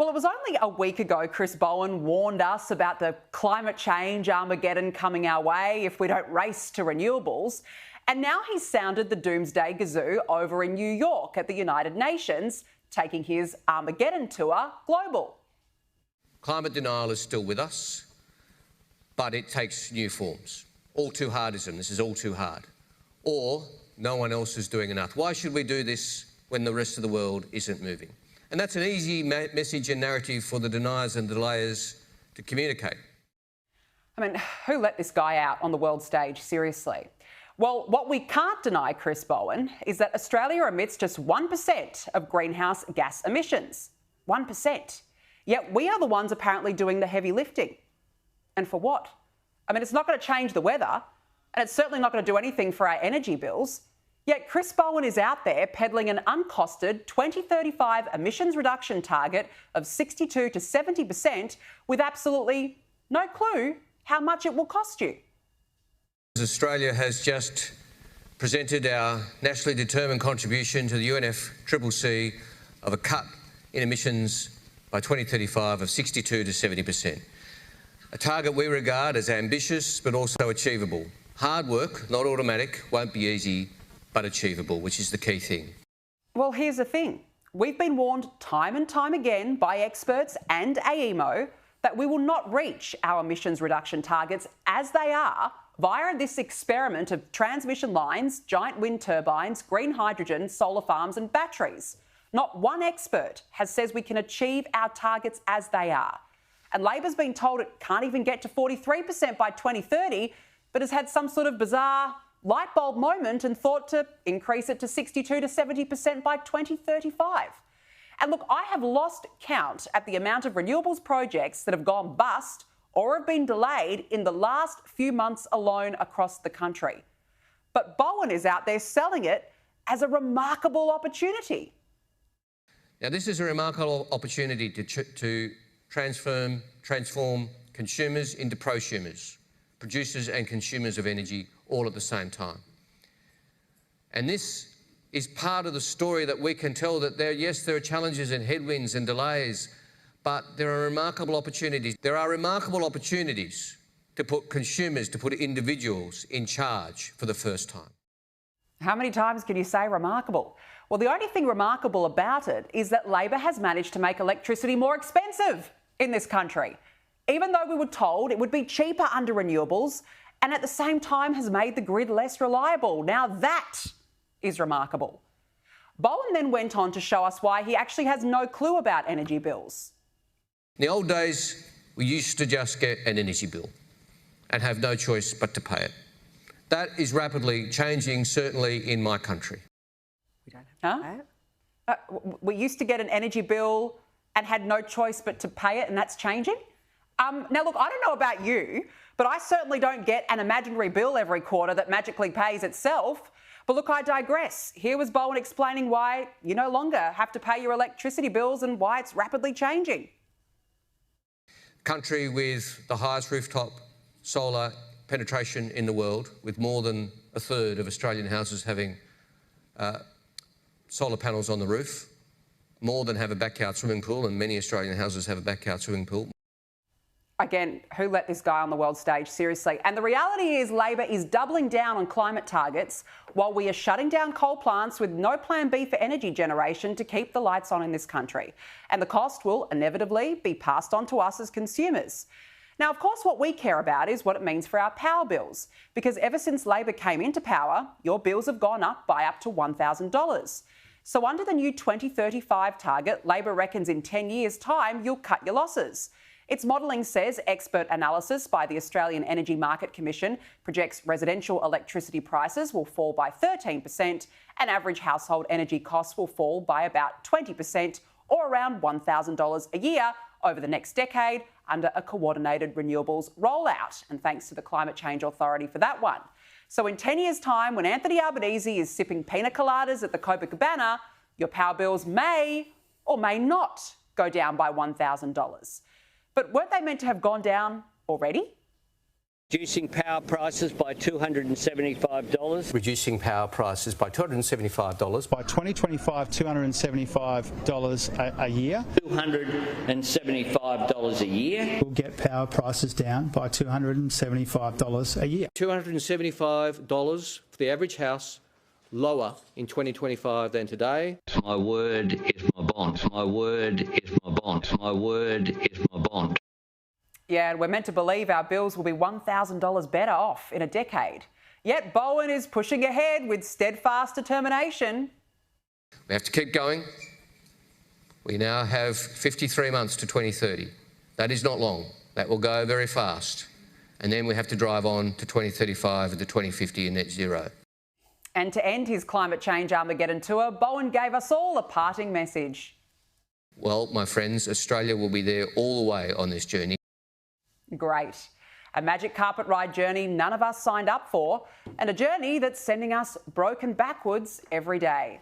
Well, it was only a week ago Chris Bowen warned us about the climate change Armageddon coming our way if we don't race to renewables. And now he's sounded the doomsday kazoo over in New York at the United Nations, taking his Armageddon tour global. Climate denial is still with us, but it takes new forms. All too hardism, this is all too hard. Or no one else is doing enough. Why should we do this when the rest of the world isn't moving? And that's an easy message and narrative for the deniers and delayers to communicate. I mean, who let this guy out on the world stage, seriously? Well, what we can't deny, Chris Bowen, is that Australia emits just 1% of greenhouse gas emissions. 1%. Yet we are the ones apparently doing the heavy lifting. And for what? I mean, it's not going to change the weather, and it's certainly not going to do anything for our energy bills. Yet Chris Bowen is out there peddling an uncosted 2035 emissions reduction target of 62 to 70% with absolutely no clue how much it will cost you. Australia has just presented our nationally determined contribution to the UNFCCC of a cut in emissions by 2035 of 62 to 70%. A target we regard as ambitious but also achievable. Hard work, not automatic, won't be easy, but achievable, which is the key thing. Well, here's the thing. We've been warned time and time again by experts and AEMO that we will not reach our emissions reduction targets as they are via this experiment of transmission lines, giant wind turbines, green hydrogen, solar farms and batteries. Not one expert has said we can achieve our targets as they are. And Labor's been told it can't even get to 43% by 2030, but has had some sort of bizarre light bulb moment and thought to increase it to 62 to 70% by 2035. And look, I have lost count at the amount of renewables projects that have gone bust or have been delayed in the last few months alone across the country. But Bowen is out there selling it as a remarkable opportunity. Now, this is a remarkable opportunity to transform consumers into prosumers, producers and consumers of energy all at the same time. And this is part of the story that we can tell that yes, there are challenges and headwinds and delays, but there are remarkable opportunities. There are remarkable opportunities to put consumers, to put individuals in charge for the first time. How many times can you say remarkable? Well, the only thing remarkable about it is that Labor has managed to make electricity more expensive in this country, even though we were told it would be cheaper under renewables, and at the same time has made the grid less reliable. Now that is remarkable. Bowen then went on to show us why he actually has no clue about energy bills. In the old days, we used to just get an energy bill and have no choice but to pay it. That is rapidly changing, certainly in my country. We don't have to pay it? We used to get an energy bill and had no choice but to pay it, and that's changing? Now, look, I don't know about you, but I certainly don't get an imaginary bill every quarter that magically pays itself. But look, I digress. Here was Bowen explaining why you no longer have to pay your electricity bills and why it's rapidly changing. Country with the highest rooftop solar penetration in the world, with more than a third of Australian houses having solar panels on the roof, more than have a backyard swimming pool, and many Australian houses have a backyard swimming pool. Again, who let this guy on the world stage, seriously? And the reality is Labor is doubling down on climate targets while we are shutting down coal plants with no plan B for energy generation to keep the lights on in this country. And the cost will inevitably be passed on to us as consumers. Now, of course, what we care about is what it means for our power bills, because ever since Labor came into power, your bills have gone up by up to $1,000. So under the new 2035 target, Labor reckons in 10 years' time, you'll cut your losses. Its modelling says expert analysis by the Australian Energy Market Commission projects residential electricity prices will fall by 13% and average household energy costs will fall by about 20% or around $1,000 a year over the next decade under a coordinated renewables rollout. And thanks to the Climate Change Authority for that one. So in 10 years' time, when Anthony Albanese is sipping pina coladas at the Copacabana, your power bills may or may not go down by $1,000. But weren't they meant to have gone down already? Reducing power prices by $275. Reducing power prices by $275. By 2025, $275 a year. $275 a year. We'll get power prices down by $275 a year. $275 for the average house, lower in 2025 than today. My word is my bond. My word is my bond. My word is my bond. Yeah, and we're meant to believe our bills will be $1,000 better off in a decade. Yet Bowen is pushing ahead with steadfast determination. We have to keep going. We now have 53 months to 2030. That is not long. That will go very fast. And then we have to drive on to 2035 and to 2050 in net zero. And to end his climate change Armageddon tour, Bowen gave us all a parting message. Well, my friends, Australia will be there all the way on this journey. Great. A magic carpet ride journey none of us signed up for, and a journey that's sending us broken backwards every day.